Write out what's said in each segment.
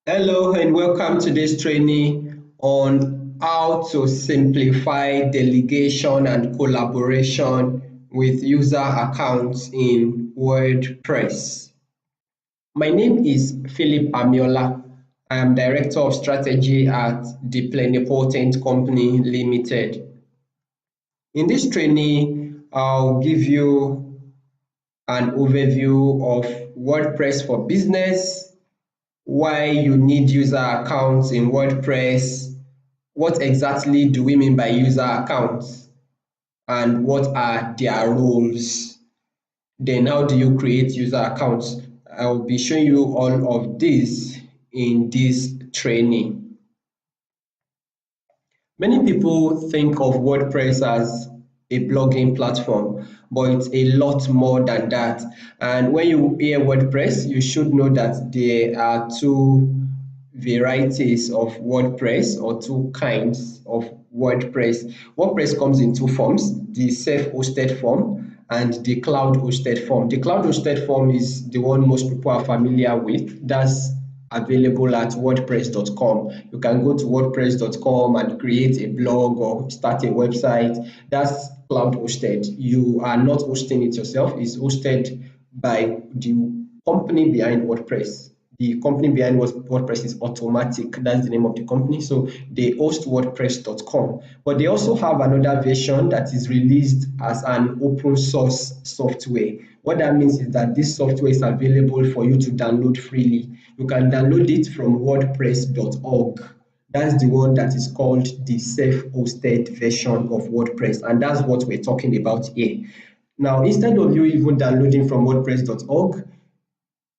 Hello and welcome to this training on how to simplify delegation and collaboration with user accounts in WordPress. My name is Philip Amiola. I am Director of Strategy at the Plenipotent Company Limited. In this training, I'll give you an overview of WordPress for Business, why you need user accounts in WordPress, what exactly do we mean by user accounts, and what are their roles. Then how do you create user accounts? I will be showing you all of this in this training. Many people think of WordPress as a blogging platform, but it's a lot more than that. And when you hear WordPress, you should know that there are two varieties of WordPress or two kinds of WordPress. WordPress comes in two forms, the self-hosted form and the cloud-hosted form. The cloud-hosted form is the one most people are familiar with. That's available at wordpress.com. You can go to wordpress.com and create a blog or start a website. That's cloud hosted. You are not hosting it yourself. It's hosted by the company behind WordPress. The company behind WordPress is Automatic. That's the name of the company. So they host wordpress.com. But they also have another version that is released as an open source software. What that means is that this software is available for you to download freely. You can download it from wordpress.org. That's the one that is called the self-hosted version of WordPress, and that's what we're talking about here. Now, instead of you even downloading from wordpress.org,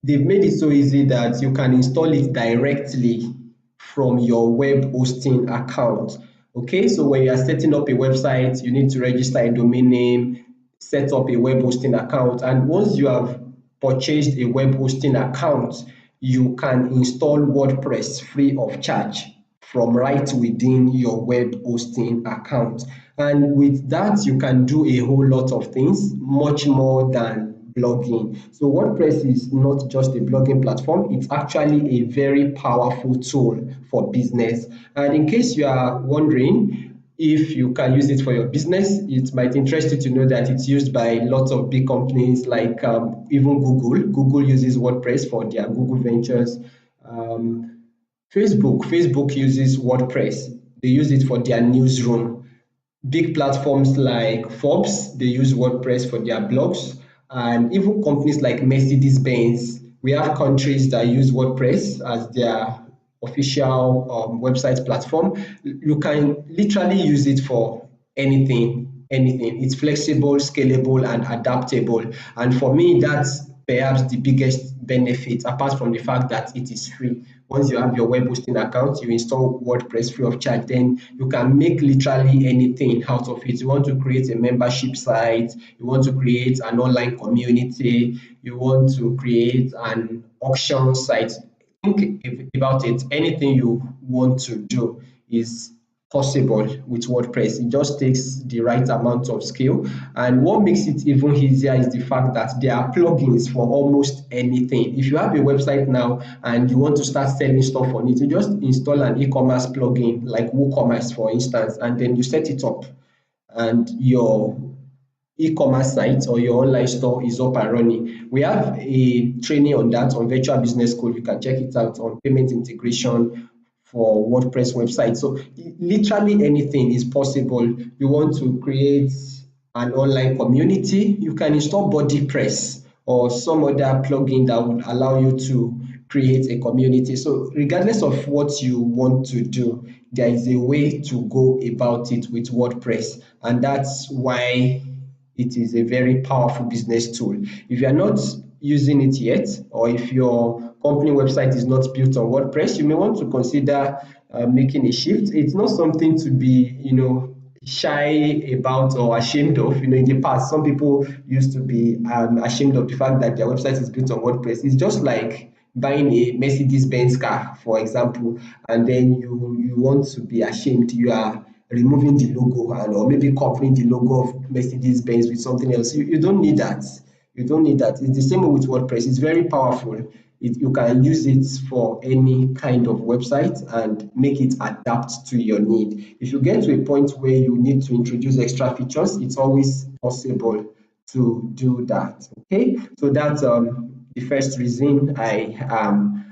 they've made it so easy that you can install it directly from your web hosting account. Okay, so when you are setting up a website, you need to register a domain name, set up a web hosting account, and once you have purchased a web hosting account, you can install WordPress free of charge from right within your web hosting account. And with that, you can do a whole lot of things, much more than blogging. So WordPress is not just a blogging platform, it's actually a very powerful tool for business. And in case you are wondering if you can use it for your business, it might interest you to know that it's used by lots of big companies like even Google. Google uses WordPress for their Google Ventures. Facebook uses WordPress. They use it for their newsroom. Big platforms like Forbes, they use WordPress for their blogs, and even companies like Mercedes-Benz. We have countries that use WordPress as their official website platform. You can literally use it for anything. It's flexible, scalable, and adaptable. And for me, that's perhaps the biggest benefit, apart from the fact that it is free. Once you have your web hosting account, you install WordPress free of charge, then you can make literally anything out of it. You want to create a membership site, you want to create an online community, you want to create an auction site. Think about it. Anything you want to do is possible with WordPress. It just takes the right amount of skill. And what makes it even easier is the fact that there are plugins for almost anything. If you have a website now and you want to start selling stuff on it, you just install an e-commerce plugin like WooCommerce, for instance, and then you set it up, and your e-commerce site or your online store is up and running. We have a training on that on Virtual Business School. You can check it out on payment integration for WordPress website. So literally anything is possible. You want to create an online community, you can install BodyPress or some other plugin that would allow you to create a community. So regardless of what you want to do, there is a way to go about it with WordPress, and that's why it is a very powerful business tool. If you are not using it yet, or if your company website is not built on WordPress, you may want to consider making a shift. It's not something to be, shy about or ashamed of. In the past, some people used to be ashamed of the fact that their website is built on WordPress. It's just like buying a Mercedes-Benz car, for example, and then you want to be ashamed. You are removing the logo or maybe copying the logo of Mercedes-Benz with something else. You don't need that. You don't need that. It's the same way with WordPress. It's very powerful. You can use it for any kind of website and make it adapt to your need. If you get to a point where you need to introduce extra features, it's always possible to do that. Okay, so that's the first reason I am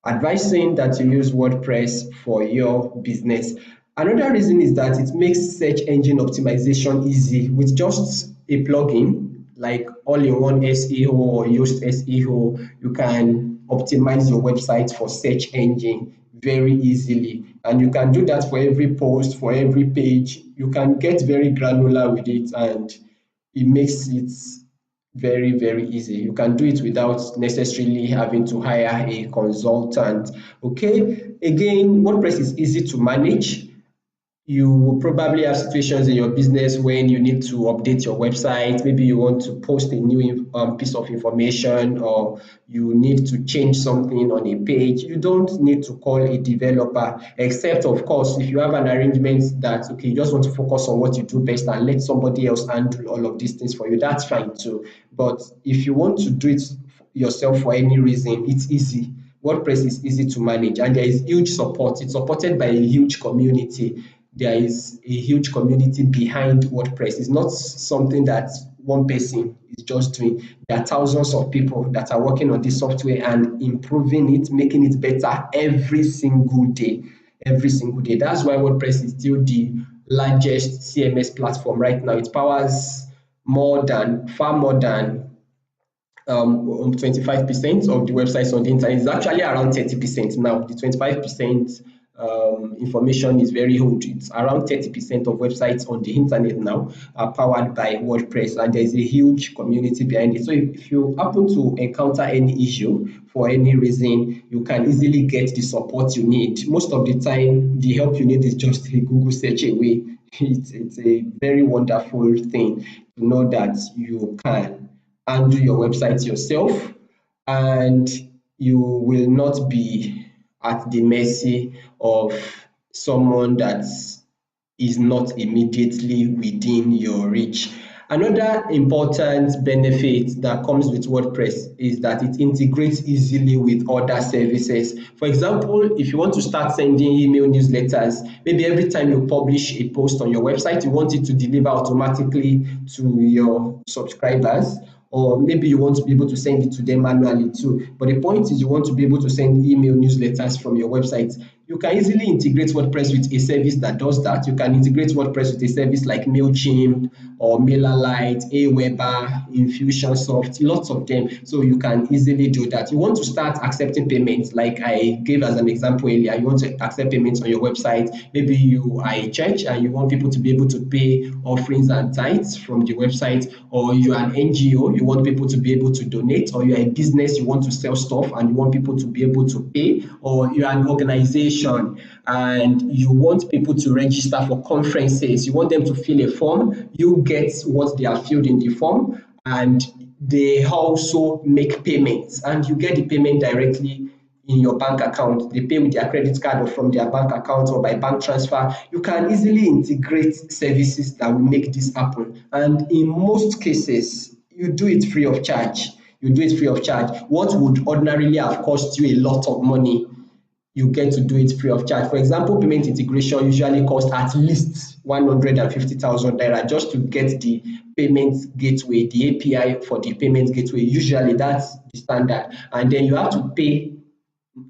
advising that you use WordPress for your business. Another reason is that it makes search engine optimization easy with just a plugin like all-in-one SEO or Yoast SEO. You can optimize your website for search engine very easily, and you can do that for every post, for every page. You can get very granular with it, and it makes it very, very easy. You can do it without necessarily having to hire a consultant. Okay, again, WordPress is easy to manage. You will probably have situations in your business when you need to update your website. Maybe you want to post a new piece of information, or you need to change something on a page. You don't need to call a developer, except of course if you have an arrangement that okay, you just want to focus on what you do best and let somebody else handle all of these things for you. That's fine too. But if you want to do it yourself for any reason, it's easy. WordPress is easy to manage, and there is huge support. It's supported by a huge community. There is a huge community behind WordPress. It's not something that one person is just doing. There are thousands of people that are working on this software and improving it, making it better every single day. Every single day. That's why WordPress is still the largest CMS platform right now. It powers far more than 25% of the websites on the internet. Is actually around 30% now. The 25% information is very old. It's around 30% of websites on the internet now are powered by WordPress, and there's a huge community behind it. So if you happen to encounter any issue for any reason, you can easily get the support you need. Most of the time, the help you need is just a Google search away. It's a very wonderful thing to know that you can handle your website yourself, and you will not be at the mercy of someone that is not immediately within your reach. Another important benefit that comes with WordPress is that it integrates easily with other services. For example, if you want to start sending email newsletters, maybe every time you publish a post on your website, you want it to deliver automatically to your subscribers, or maybe you want to be able to send it to them manually too. But the point is you want to be able to send email newsletters from your website. You can easily integrate WordPress with a service that does that. You can integrate WordPress with a service like MailChimp or MailerLite, Aweber, Infusionsoft, lots of them. So you can easily do that. You want to start accepting payments, like I gave as an example earlier. You want to accept payments on your website. Maybe you are a church and you want people to be able to pay offerings and tithes from the website, or you are an NGO, you want people to be able to donate, or you are a business, you want to sell stuff and you want people to be able to pay, or you are an organization and you want people to register for conferences, you want them to fill a form, you get what they have filled in the form, and they also make payments and you get the payment directly in your bank account. They pay with their credit card or from their bank account or by bank transfer. You can easily integrate services that will make this happen, and in most cases you do it free of charge. What would ordinarily have cost you a lot of money, you get to do it free of charge. For example, payment integration usually costs at least 150,000 naira just to get the payment gateway, the API for the payment gateway. Usually that's the standard, and then you have to pay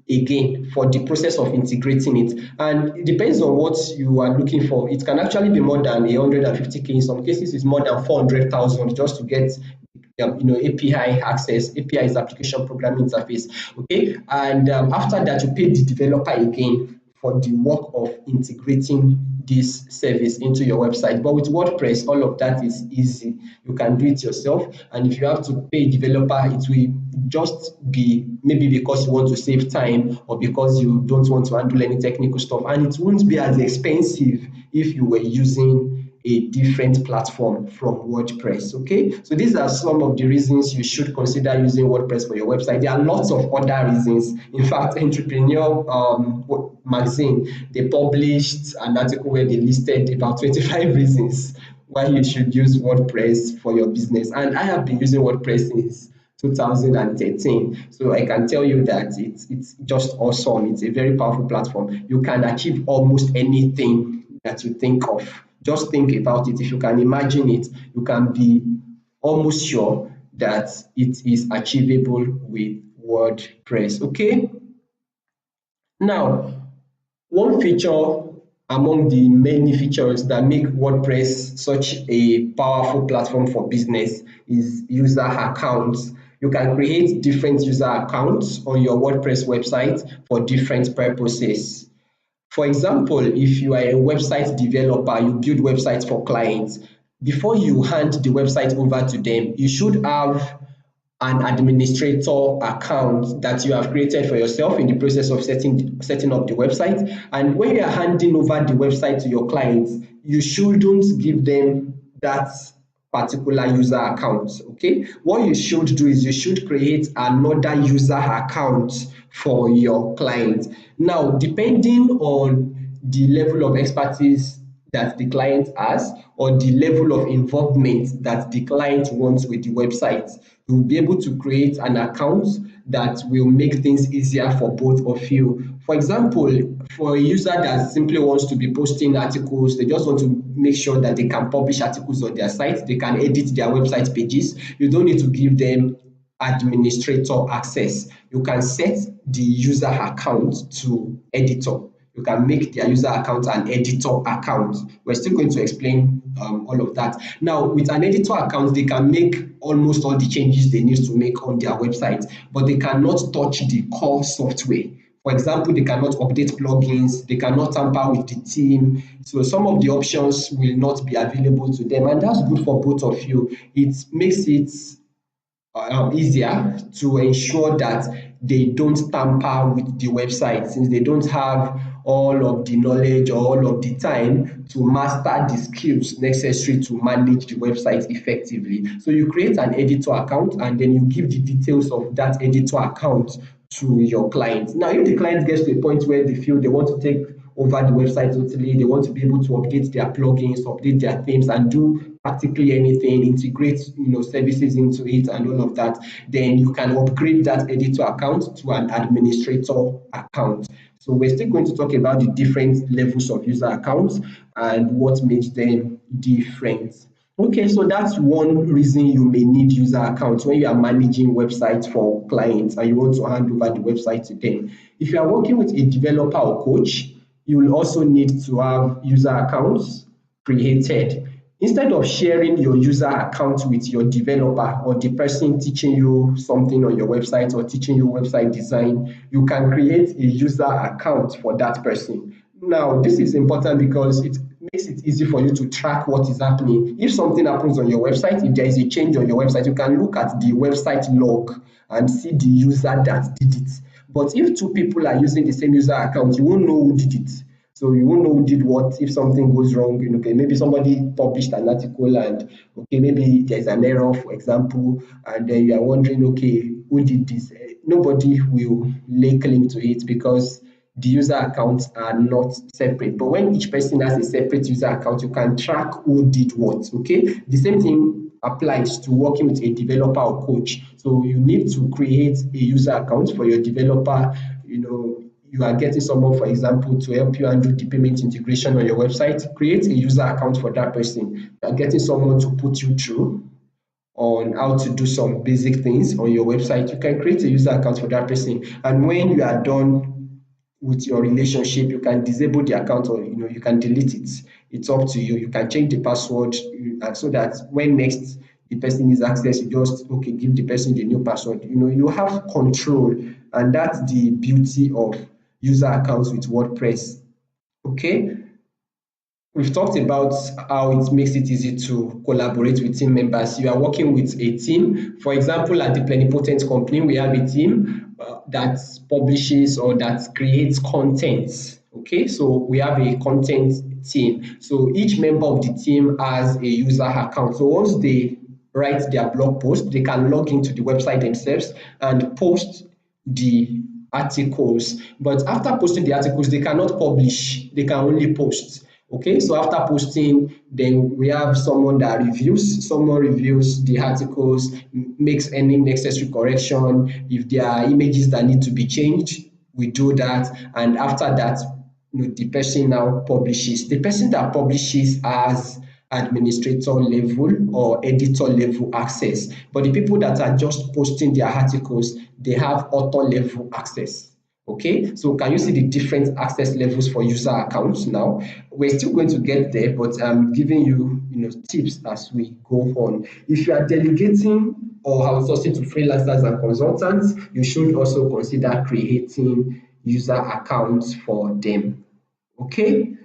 again for the process of integrating it. And it depends on what you are looking for. It can actually be more than 150k. In some cases it's more than 400,000 just to get API access. API is application programming interface. Okay, and after that you pay the developer again for the work of integrating this service into your website. But with WordPress, all of that is easy. You can do it yourself, and if you have to pay a developer, it will just be maybe because you want to save time or because you don't want to handle any technical stuff, and it won't be as expensive if you were using a different platform from WordPress. Okay, so these are some of the reasons you should consider using WordPress for your website. There are lots of other reasons. In fact, Entrepreneur magazine, they published an article where they listed about 25 reasons why you should use WordPress for your business, and I have been using WordPress since 2013. So I can tell you that it's just awesome. It's a very powerful platform. You can achieve almost anything that you think of. Just think about it. If you can imagine it, you can be almost sure that it is achievable with WordPress. Okay. Now, one feature among the many features that make WordPress such a powerful platform for business is user accounts. You can create different user accounts on your WordPress website for different purposes. For example, if you are a website developer, you build websites for clients. Before you hand the website over to them, you should have an administrator account that you have created for yourself in the process of setting up the website. And when you are handing over the website to your clients, you shouldn't give them that particular user account. Okay, what you should do is you should create another user account for your client. Now, depending on the level of expertise that the client has or the level of involvement that the client wants with the website, you will be able to create an account that will make things easier for both of you. For example, for a user that simply wants to be posting articles, they just want to make sure that they can publish articles on their site, they can edit their website pages, you don't need to give them administrator access. You can set the user account to editor. You can make their user account an editor account. We're still going to explain all of that. Now, with an editor account, they can make almost all the changes they need to make on their website, but they cannot touch the core software. For example, they cannot update plugins, they cannot tamper with the theme. So some of the options will not be available to them, and that's good for both of you. It makes it easier to ensure that they don't tamper with the website, since they don't have all of the knowledge or all of the time to master the skills necessary to manage the website effectively. So you create an editor account and then you give the details of that editor account to your client. Now, if the client gets to a point where they feel they want to take over the website totally, they want to be able to update their plugins, update their themes, and do practically anything, integrate services into it and all of that, then you can upgrade that editor account to an administrator account. So we're still going to talk about the different levels of user accounts and what makes them different. Okay, so that's one reason you may need user accounts when you are managing websites for clients and you want to hand over the website to them. If you are working with a developer or coach, you will also need to have user accounts created. Instead of sharing your user account with your developer or the person teaching you something on your website or teaching you website design, you can create a user account for that person. Now, this is important because it makes it easy for you to track what is happening. If something happens on your website, if there is a change on your website, you can look at the website log and see the user that did it. But if two people are using the same user account, you won't know who did it. So you won't know who did what if something goes wrong. Okay, maybe somebody published an article and okay, maybe there's an error, for example, and then you are wondering, okay, who did this? Nobody will lay claim to it because the user accounts are not separate. But when each person has a separate user account, you can track who did what. Okay, the same thing applies to working with a developer or coach. So you need to create a user account for your developer. You are getting someone, for example, to help you handle the payment integration on your website. Create a user account for that person. You are getting someone to put you through on how to do some basic things on your website. You can create a user account for that person. And when you are done with your relationship, you can disable the account or you can delete it. It's up to you. You can change the password so that when next the person needs access, you just give the person the new password. You have control, and that's the beauty of user accounts with WordPress. Okay, we've talked about how it makes it easy to collaborate with team members. You are working with a team. For example, at the Plenipotent company, we have a team that publishes or that creates content. Okay, so we have a content team. So each member of the team has a user account. So once they write their blog post, they can log into the website themselves and post the articles. But after posting the articles, they cannot publish, they can only post. Okay, so after posting, then we have someone that reviews. Someone reviews the articles, makes any necessary correction. If there are images that need to be changed, we do that. And after that, the person now publishes. The person that publishes has administrator level or editor level access, but the people that are just posting their articles, they have author level access. Okay, so can you see the different access levels for user accounts now? We're still going to get there, but I'm giving you, tips as we go on. If you are delegating or outsourcing to freelancers and consultants, you should also consider creating user accounts for them. Okay,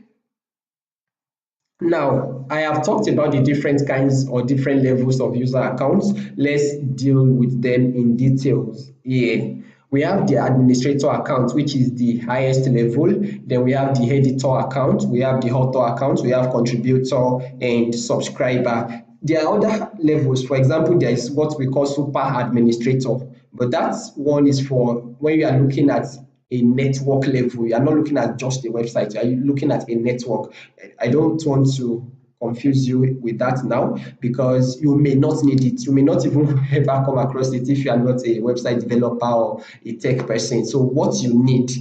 now, I have talked about the different kinds or different levels of user accounts. Let's deal with them in details here. We have the administrator account, which is the highest level. Then we have the editor account, we have the author account, we have contributor and subscriber. There are other levels. For example, there is what we call super administrator, but that one is for when you are looking at a network level. You are not looking at just a website, you are looking at a network. I don't want to confuse you with that now, because you may not need it. You may not even ever come across it if you are not a website developer or a tech person. So what you need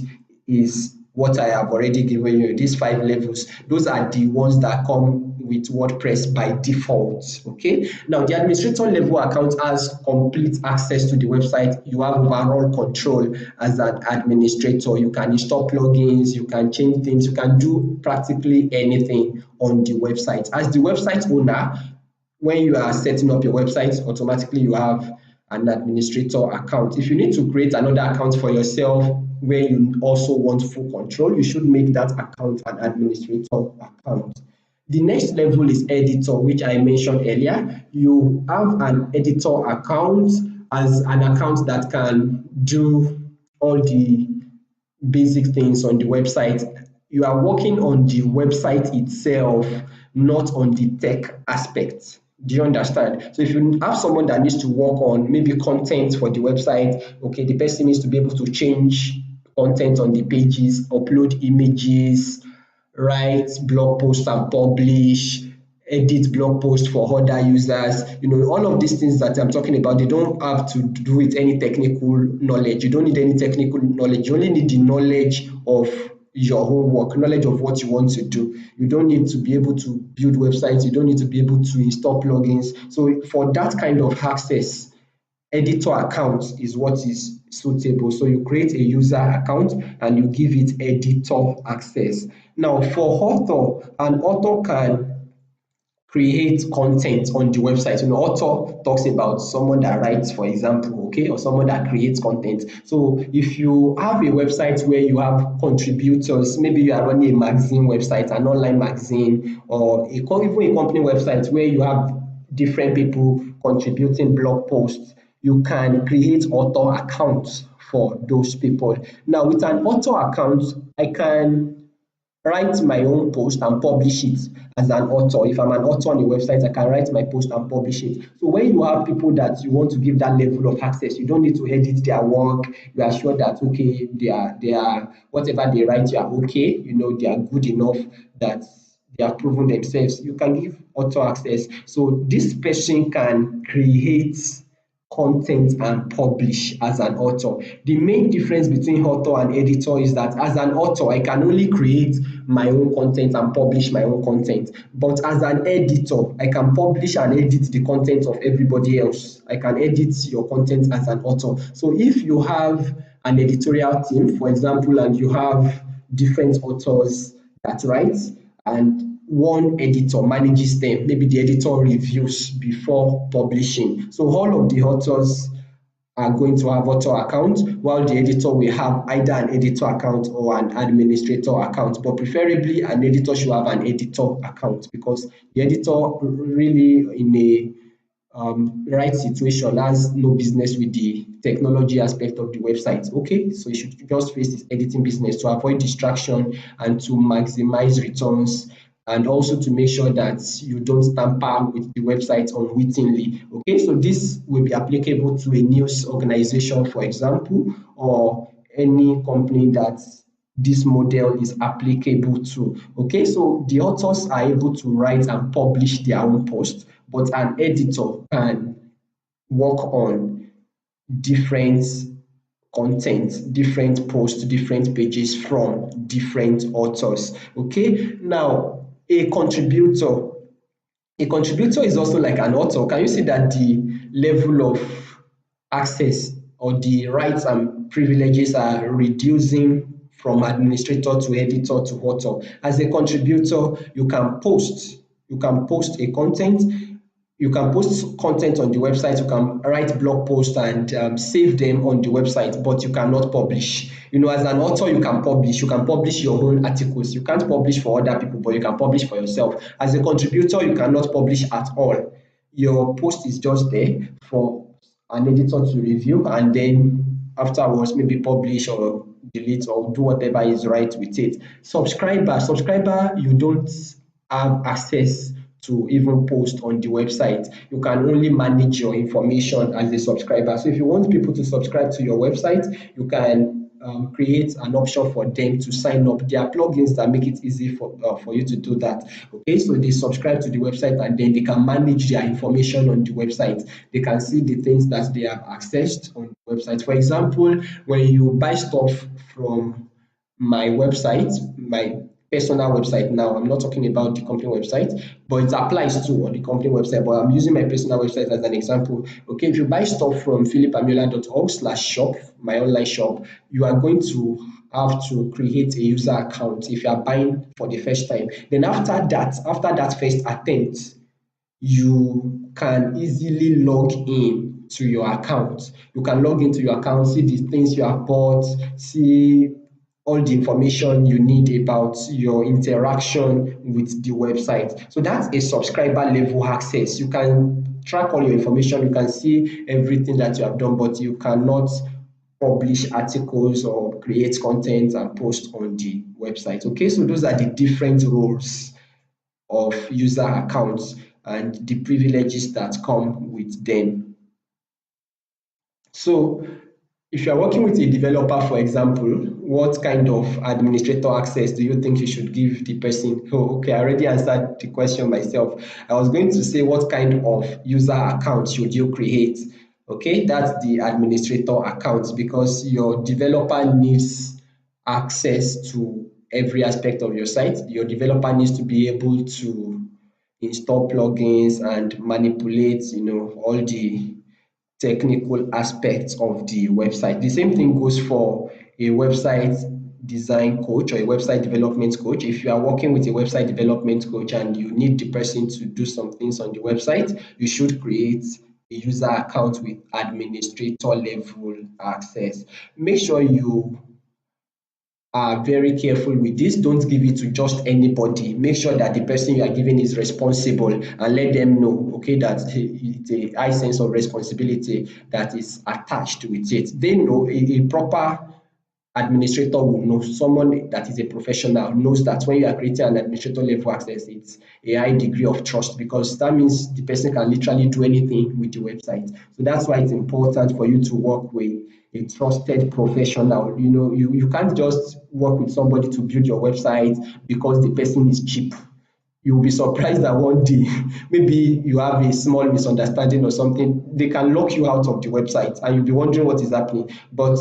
is what I have already given you, these 5 levels. Those are the ones that come with WordPress by default. Okay, now the administrator level account has complete access to the website. You have overall control as an administrator. You can install plugins, you can change things, you can do practically anything on the website. As the website owner, when you are setting up your website, automatically you have an administrator account. If you need to create another account for yourself where you also want full control, you should make that account an administrator account. The next level is editor, which I mentioned earlier. You have an editor account as an account that can do all the basic things on the website. You are working on the website itself, not on the tech aspect. Do you understand? So if you have someone that needs to work on maybe content for the website, okay, the person needs to be able to change content on the pages, upload images, write blog posts and publish, edit blog posts for other users. All of these things that I'm talking about, they don't have to do with any technical knowledge. You don't need any technical knowledge. You only need the knowledge of your homework, knowledge of what you want to do. You don't need to be able to build websites. You don't need to be able to install plugins. So for that kind of access, editor account is what is suitable. So you create a user account and you give it editor access. Now for author, an author can create content on the website. Author talks about someone that writes, for example, okay, or someone that creates content. So if you have a website where you have contributors, maybe you are running a magazine website, an online magazine, or even a company website where you have different people contributing blog posts, you can create author accounts for those people. Now with an author account, I can write my own post and publish it as an author. If I'm an author on a website, I can write my post and publish it. So when you have people that you want to give that level of access, you don't need to edit their work. You are sure that okay, they are whatever they write, you are okay. They are good enough, that they have proven themselves. You can give author access. So this person can create content and publish as an author. The main difference between author and editor is that as an author, I can only create my own content and publish my own content. But as an editor, I can publish and edit the content of everybody else. I can edit your content as an author. So if you have an editorial team, for example, and you have different authors that write, and one editor manages them. Maybe the editor reviews before publishing. So all of the authors are going to have author account, while the editor will have either an editor account or an administrator account. But preferably, an editor should have an editor account, because the editor really in a right situation has no business with the technology aspect of the website. Okay, so you should just face this editing business to avoid distraction and to maximize returns, and also to make sure that you don't tamper with the website unwittingly. Okay, so this will be applicable to a news organization, for example, or any company that this model is applicable to. Okay, so the authors are able to write and publish their own post, but an editor can work on different content, different posts, different pages from different authors. Okay, now a contributor is also like an author. Can you see that the level of access or the rights and privileges are reducing from administrator to editor to author? As a contributor, you can post content on the website, you can write blog posts and save them on the website, but you cannot publish. As an author, you can publish your own articles. You can't publish for other people, but you can publish for yourself. As a contributor, you cannot publish at all. Your post is just there for an editor to review, and then afterwards maybe publish or delete or do whatever is right with it. Subscriber, you don't have access to even post on the website. You can only manage your information as a subscriber. So if you want people to subscribe to your website, you can create an option for them to sign up. There are plugins that make it easy for you to do that. Okay, so they subscribe to the website and then they can manage their information on the website. They can see the things that they have accessed on the website. For example, when you buy stuff from my website, my personal website now, I'm not talking about the company website, but it applies to on the company website, but I'm using my personal website as an example. Okay, if you buy stuff from philipamiola.org/shop, my online shop, you are going to have to create a user account if you are buying for the first time. Then after that first attempt, you can easily log in to your account. You can log into your account, see the things you have bought, see all the information you need about your interaction with the website. So that's a subscriber level access. You can track all your information, you can see everything that you have done, but you cannot publish articles or create content and post on the website. Okay, so those are the different roles of user accounts and the privileges that come with them. So if you are working with a developer, for example, what kind of administrator access do you think you should give the person? Oh, okay, I already answered the question myself. I was going to say, what kind of user account should you create? Okay, that's the administrator account, because your developer needs access to every aspect of your site. Your developer needs to be able to install plugins and manipulate, all the technical aspects of the website. The same thing goes for a website design coach or a website development coach. If you are working with a website development coach and you need the person to do some things on the website, you should create a user account with administrator level access. Make sure you are very careful with this. Don't give it to just anybody. Make sure that the person you are giving is responsible, and let them know, okay, that it's a high sense of responsibility that is attached with it. They know a proper administrator will know, someone that is a professional knows that when you are creating an administrator level access, it's a high degree of trust, because that means the person can literally do anything with the website. So that's why it's important for you to work with a trusted professional. You can't just work with somebody to build your website because the person is cheap. You'll be surprised that one day maybe you have a small misunderstanding or something, they can lock you out of the website and you'll be wondering what is happening. But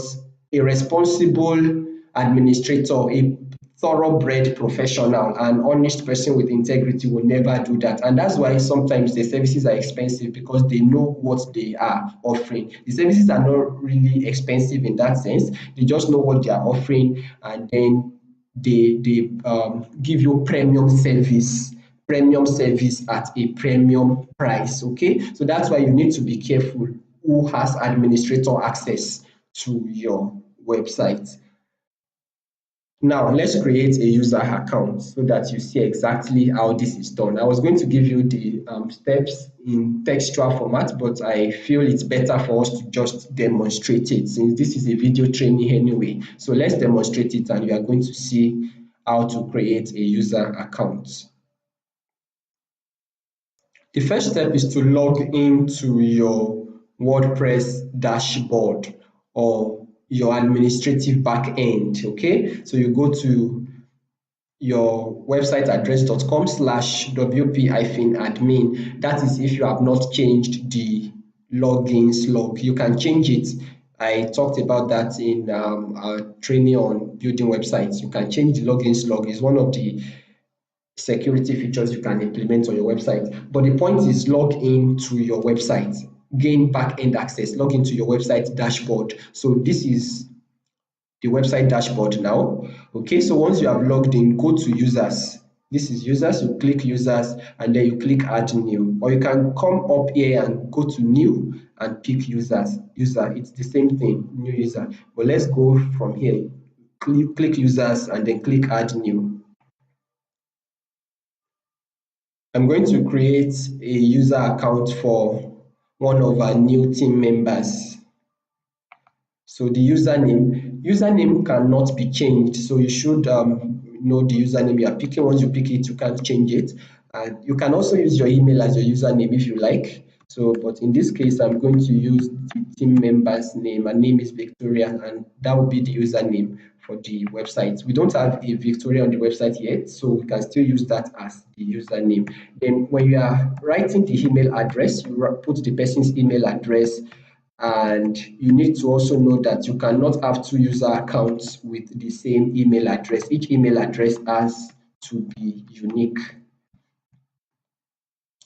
a responsible administrator, a thoroughbred professional, an honest person with integrity will never do that. And that's why sometimes the services are expensive, because they know what they are offering. The services are not really expensive in that sense. They just know what they are offering, and then they give you premium service at a premium price. Okay, so that's why you need to be careful who has administrator access to your website. Now let's create a user account so that you see exactly how this is done. I was going to give you the steps in textual format, but I feel it's better for us to just demonstrate it, since this is a video training anyway. So let's demonstrate it and you are going to see how to create a user account. The first step is to log into your WordPress dashboard or your administrative back end. Okay, so you go to your website address.com/wp-admin. That is if you have not changed the logins log. You can change it. I talked about that in our training on building websites. You can change the logins log. It's one of the security features you can implement on your website. But the point is log in to your website, gain back-end access, log into your website dashboard. So this is the website dashboard now. Okay, so once you have logged in, go to users. This is users. You click users and then you click add new, or you can come up here and go to new and pick users. User, it's the same thing, new user. But let's go from here. Click users and then click add new. I'm going to create a user account for one of our new team members. So the username cannot be changed. So you should know the username you are picking. Once you pick it, you can't change it. And you can also use your email as your username if you like. So, but in this case, I'm going to use the team member's name. Her name is Victoria, and that will be the username for the website. We don't have a Victoria on the website yet, so we can still use that as the username. Then when you are writing the email address, you put the person's email address, and you need to also know that you cannot have two user accounts with the same email address. Each email address has to be unique.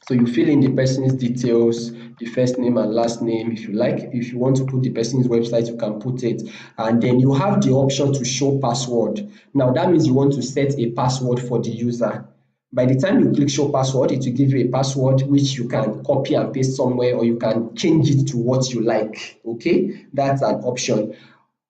So you fill in the person's details, the first name and last name if you like. If you want to put the person's website, you can put it. And then you have the option to show password. Now that means you want to set a password for the user. By the time you click show password, it will give you a password which you can copy and paste somewhere, or you can change it to what you like. Okay, that's an option.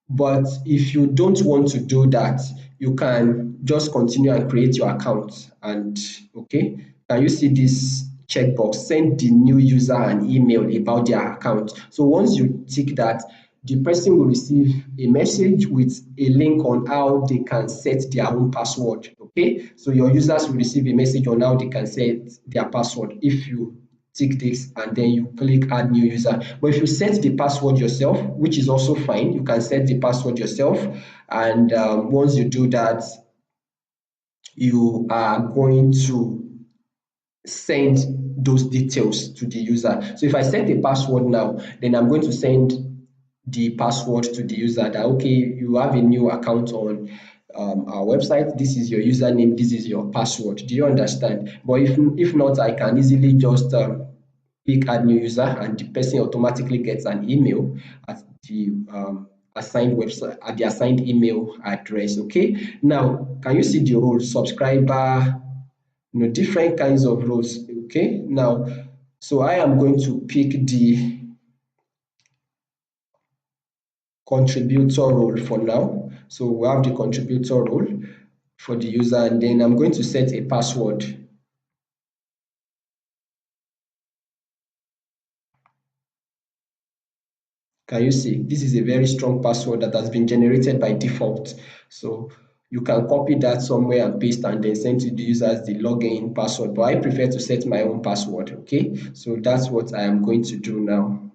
But if you don't want to do that, you can just continue and create your account. And okay, can you see this checkbox? Send the new user an email about their account. So once you tick that, the person will receive a message with a link on how they can set their own password. Okay, so your users will receive a message on how they can set their password if you tick this and then you click add new user. But if you set the password yourself, which is also fine, you can set the password yourself. And once you do that, you are going to send those details to the user. So if I set a password now, then I'm going to send the password to the user that, okay, you have a new account on our website. This is your username, this is your password. Do you understand? But if not, I can easily just click add new user, and the person automatically gets an email at the assigned website, at the assigned email address. Okay, now can you see the role subscriber, different kinds of roles. Okay, now so I am going to pick the contributor role for now. So we have the contributor role for the user, and then I'm going to set a password. Can you see? This is a very strong password that has been generated by default. So you can copy that somewhere and paste and then send to the user as the login password. But I prefer to set my own password. Okay, so that's what I am going to do now.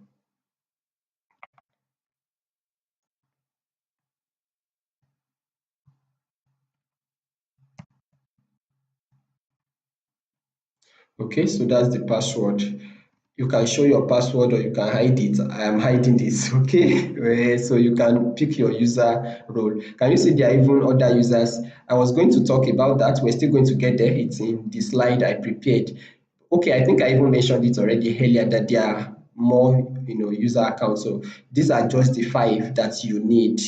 Okay, so that's the password. You can show your password or you can hide it. I am hiding this. Okay, so you can pick your user role. Can you see there are even other users? I was going to talk about that. We're still going to get there. It's in the slide I prepared. Okay, I think I even mentioned it already earlier that there are more, user accounts. So these are just the 5 that you need.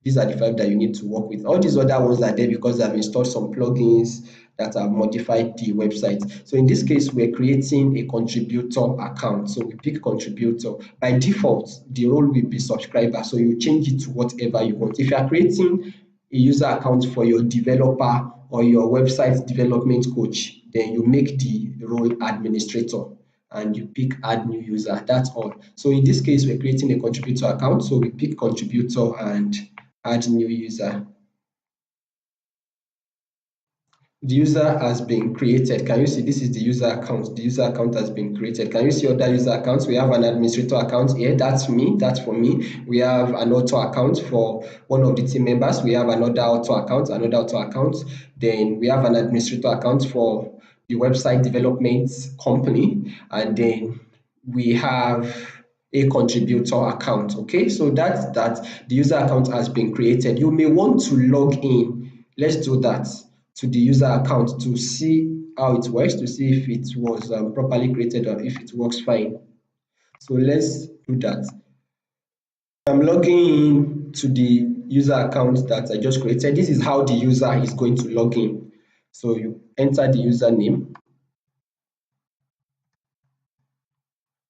These are the 5 that you need to work with. All these other ones are there because I've installed some plugins that have modified the website. So in this case, we're creating a contributor account. So we pick contributor. By default, the role will be subscriber. So you change it to whatever you want. If you are creating a user account for your developer or your website development coach, then you make the role administrator and you pick add new user. That's all. So in this case, we're creating a contributor account. So we pick contributor and add new user. The user has been created. Can you see this is the user account? The user account has been created. Can you see other user accounts? We have an administrator account here. That's me. That's for me. We have an auto account for one of the team members. We have another auto account, another auto account. Then we have an administrator account for the website development company. And then we have a contributor account. Okay, so that's that. The user account has been created. You may want to log in. Let's do that to the user account to see how it works, to see if it was properly created or if it works fine. So let's do that. I'm logging in to the user account that I just created. This is how the user is going to log in. So you enter the username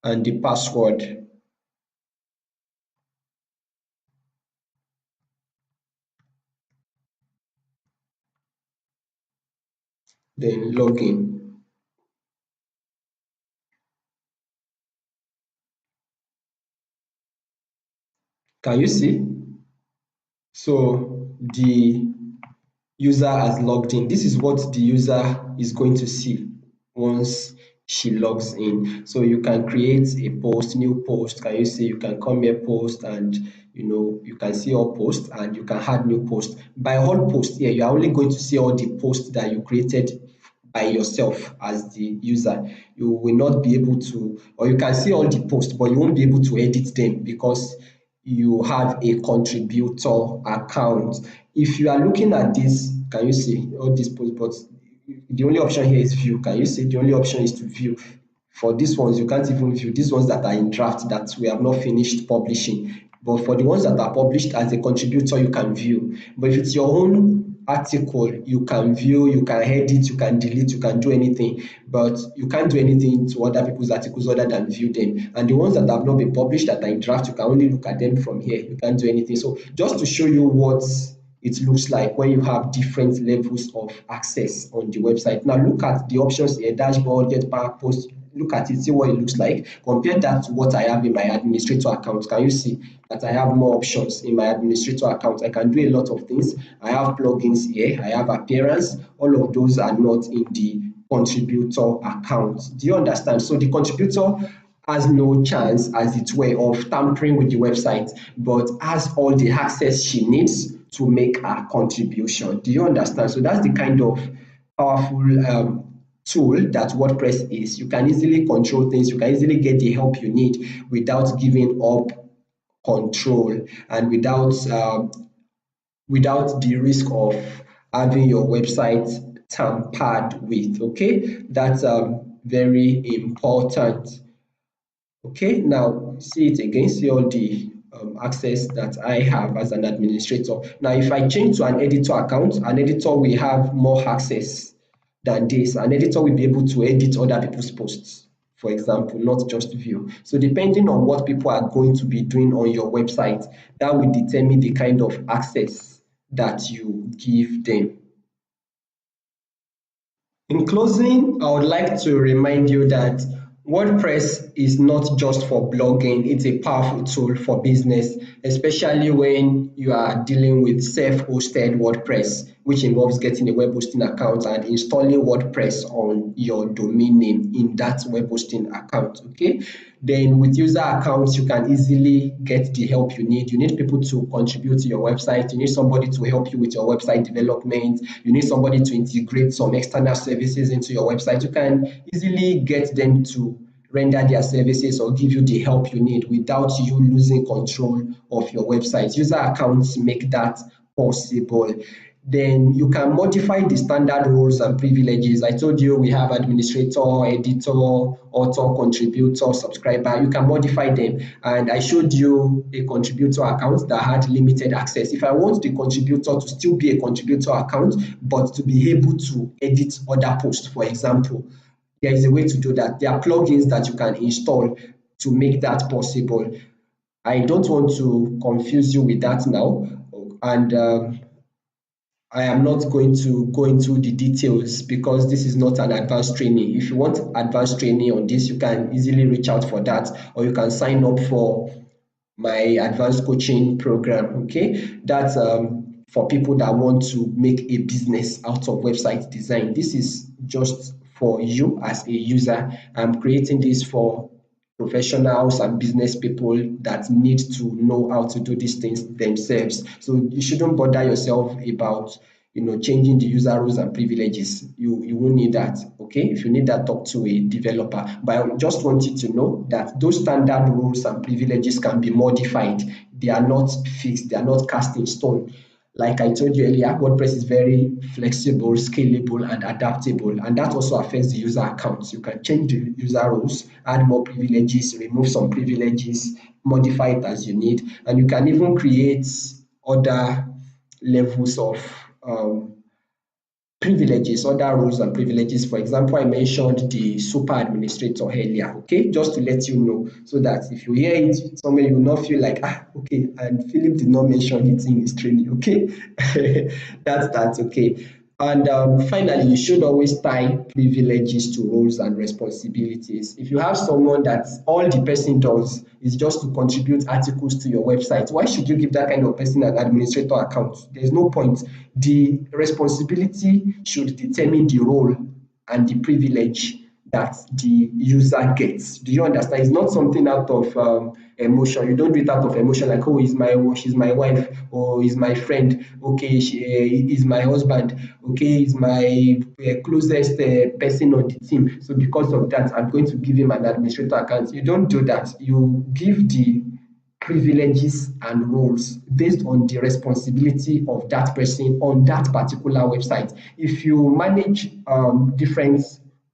and the password. Then log in. Can you see? So the user has logged in. This is what the user is going to see once she logs in. So you can create a post, new post. Can you see? You can come here, post, and you can see all posts and you can add new posts. By all posts here, you are only going to see all the posts that you created by yourself as the user. You will not be able to, or you can see all the posts, but you won't be able to edit them because you have a contributor account. If you are looking at this, can you see all these posts? But the only option here is view. Can you see? The only option is to view. For these ones, you can't even view. These ones that are in draft that we have not finished publishing. But for the ones that are published as a contributor, you can view. But if it's your own article, you can view, you can edit, you can delete, you can do anything, but you can't do anything to other people's articles other than view them. And the ones that have not been published that are in draft, you can only look at them from here. You can't do anything. So just to show you what it looks like when you have different levels of access on the website. Now look at the options here: dashboard, get back, post. Look at it, see what it looks like. Compare that to what I have in my administrator account. Can you see that I have more options in my administrator account? I can do a lot of things. I have plugins here, I have appearance. All of those are not in the contributor account. Do you understand? So the contributor has no chance, as it were, of tampering with the website, but has all the access she needs to make her contribution. Do you understand? So that's the kind of powerful tool that WordPress is. You can easily control things, you can easily get the help you need without giving up control and without the risk of having your website tampered with. Okay, that's very important. Okay, now see it again, see all the access that I have as an administrator. Now, if I change to an editor account, an editor will have more access than this. An editor will be able to edit other people's posts, for example, not just view. So depending on what people are going to be doing on your website, that will determine the kind of access that you give them. In closing, I would like to remind you that WordPress is not just for blogging, it's a powerful tool for business, especially when you are dealing with self-hosted WordPress, which involves getting a web hosting account and installing WordPress on your domain name in that web hosting account. Okay. Then with user accounts, you can easily get the help you need. You need people to contribute to your website. You need somebody to help you with your website development. You need somebody to integrate some external services into your website. You can easily get them to render their services or give you the help you need without you losing control of your website. User accounts make that possible. Then you can modify the standard roles and privileges. I told you we have administrator, editor, author, contributor, subscriber. You can modify them. And I showed you a contributor account that had limited access. If I want the contributor to still be a contributor account, but to be able to edit other posts, for example, there is a way to do that. There are plugins that you can install to make that possible. I don't want to confuse you with that now. And I am not going to go into the details because this is not an advanced training. If you want advanced training on this, you can easily reach out for that, or you can sign up for my advanced coaching program. Okay, that's for people that want to make a business out of website design. This is just for you as a user. I'm creating this for professionals and business people that need to know how to do these things themselves. So you shouldn't bother yourself about changing the user roles and privileges. You won't need that. Okay, if you need that, talk to a developer. But I just want you to know that those standard roles and privileges can be modified. They are not fixed, they are not cast in stone. Like I told you earlier, WordPress is very flexible, scalable, and adaptable, and that also affects the user accounts. You can change the user roles, add more privileges, remove some privileges, modify it as you need, and you can even create other levels of privileges, other roles and privileges. For example, I mentioned the super administrator earlier, okay, just to let you know, so that if you hear it somewhere, you will not feel like, okay, and Philip did not mention it in his training, okay. That's okay. And finally, you should always tie privileges to roles and responsibilities. If you have someone that all the person does is just to contribute articles to your website, why should you give that kind of person an administrator account? There's no point. The responsibility should determine the role and the privilege that the user gets. Do you understand? It's not something out of emotion. You don't do it out of emotion, like, oh, she's my wife, or is my friend, okay, she is my husband, okay, is my closest person on the team. So because of that, I'm going to give him an administrator account. You don't do that. You give the privileges and roles based on the responsibility of that person on that particular website. If you manage different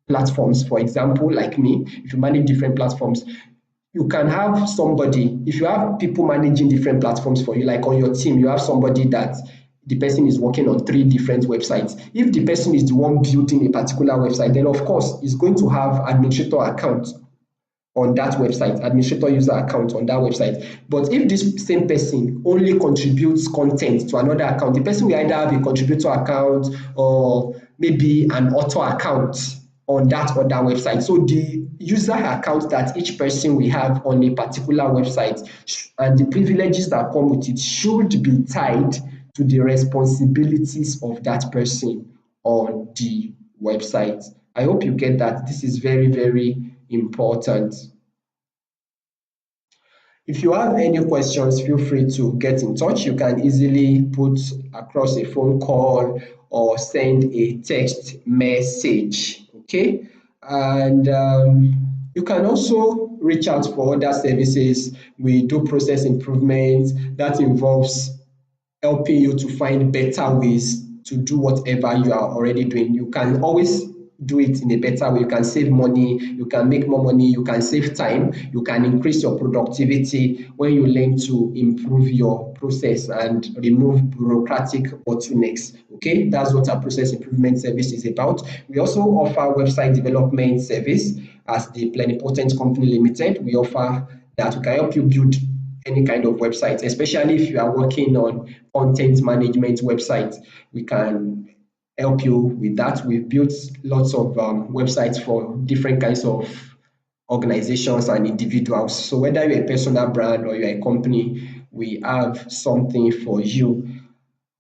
platforms, for example, like me, if you manage different platforms, you can have somebody, if you have people managing different platforms for you, like on your team, you have somebody that the person is working on 3 different websites. If the person is the one building a particular website, then of course, he's going to have administrator account on that website, administrator user account on that website. But if this same person only contributes content to another account, the person will either have a contributor account or maybe an author account on that other website. So the user account that each person will have on a particular website and the privileges that come with it should be tied to the responsibilities of that person on the website. I hope you get that. This is very, very important. If you have any questions, feel free to get in touch. You can easily put across a phone call or send a text message, okay? And you can also reach out for other services. We do process improvements that involves helping you to find better ways to do whatever you are already doing. You can always do it in a better way. You can save money, you can make more money, you can save time, you can increase your productivity when you learn to improve your process and remove bureaucratic bottlenecks. Okay, that's what our process improvement service is about. We also offer website development service as the Plenipotent Company Limited. We offer that. We can help you build any kind of website, especially if you are working on content management websites. We can help you with that. We've built lots of websites for different kinds of organizations and individuals. So whether you're a personal brand or you're a company, we have something for you.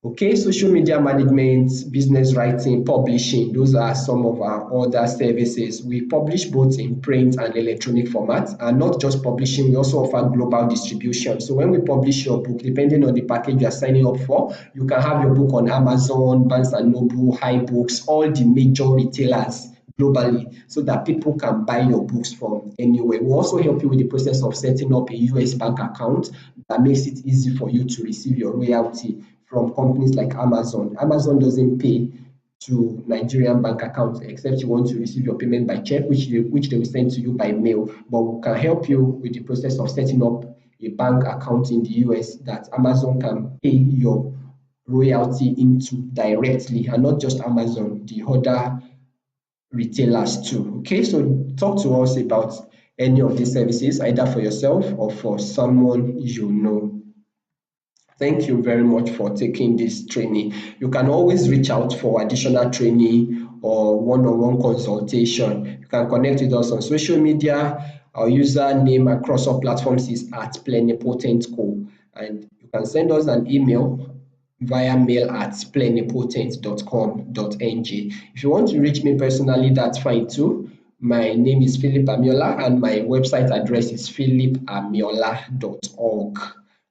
Okay, social media management, business writing, publishing, those are some of our other services. We publish both in print and electronic formats, and not just publishing, we also offer global distribution. So when we publish your book, depending on the package you're signing up for, you can have your book on Amazon, Barnes& Noble, iBooks, all the major retailers globally, so that people can buy your books from anywhere. We also help you with the process of setting up a US bank account that makes it easy for you to receive your royalty from companies like Amazon. Amazon doesn't pay to Nigerian bank accounts except you want to receive your payment by check, which they will send to you by mail. But we can help you with the process of setting up a bank account in the US that Amazon can pay your royalty into directly, and not just Amazon, the other retailers too. Okay, so talk to us about any of these services, either for yourself or for someone you know. Thank you very much for taking this training. You can always reach out for additional training or one-on-one consultation. You can connect with us on social media. Our username across all platforms is @plenipotentco, and you can send us an email. via mail at plenipotent.com.ng. If you want to reach me personally, that's fine too. My name is Philip Amiola and my website address is philipamiola.org.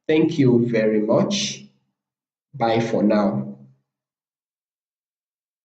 Thank you very much. Bye for now.